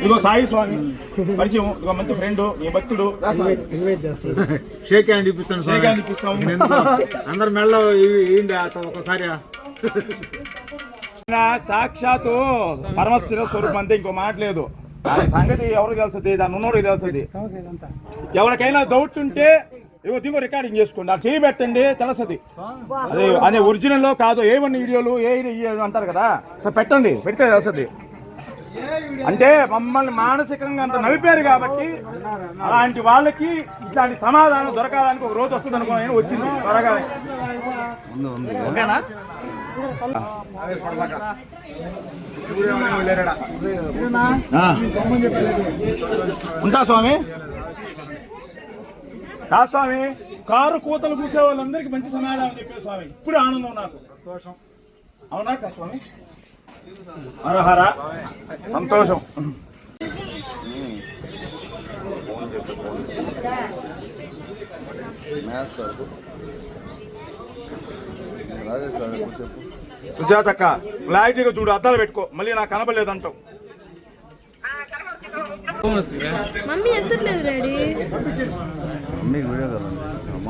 ఇదిగో సాయి స్వామి పరిచయం, ఇదిగో మంచి ఫ్రెండ్, నీ భక్తుడు. షేక్ హ్యాండ్ ఇప్పిస్తాను, షేక్ హ్యాండ్ ఇప్పిస్తాము. అందరు మెళ్ళ ఒకసారి. సాక్షాత్తు పరమస్థిర స్వరూపం అంతే, ఇంకో మాట లేదు. దాని సంగతి ఎవరికి తెలుస్తుంది, దాని ఉన్నోడికి తెలుస్తుంది. ఎవరికైనా డౌట్ ఉంటే దిగో రికార్డింగ్ చేసుకోండి, అది చేయబెట్టండి, తెలుస్తుంది. అదే ఒరిజినల్ కాదు, ఏమన్నా వీడియోలు ఏ అంటారు కదా, సో పెట్టండి, పెడితే తెలుస్తుంది. అంటే మమ్మల్ని మానసికంగా అంత నలిపారు కాబట్టి అలాంటి వాళ్ళకి ఇట్లాంటి సమాధానం దొరకాలని ఒక రోజు వస్తుంది అనుకోని వచ్చింది త్వరగా. ఓకేనా? ఉంటా స్వామి. కా స్వామి, కారు కూతలు కూసే వాళ్ళందరికీ మంచి సమాధానం చెప్పారు స్వామి. ఇప్పుడు ఆనందం నాకు. అవునా కా స్వామి? హరహర సంతోషం. సుజాతక్క క్లారిటీగా చూడు, అద్దాలు పెట్టుకో, మళ్ళీ నాకు కనబడలేదంటావు. మమ్మీ ఎత్తట్లేదు డాడీ,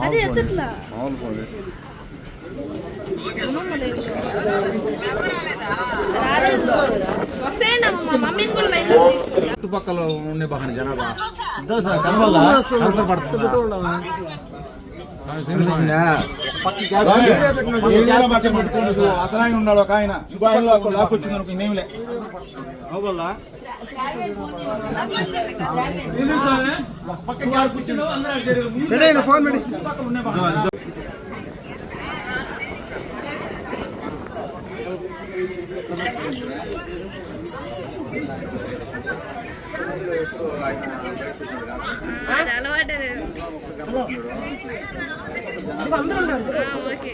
అదే ఎత్తట్లా. చుట్టుపక్కల ఉండే బాగా జనాభా అసలు ఉన్నాడు ఒక ఆయన, ఇంకో ఆయన లాక్కొచ్చింది అనుకో, ఇన్నేమిలే. ఫోన్ పెట్టి అలవాటే. ఓకే.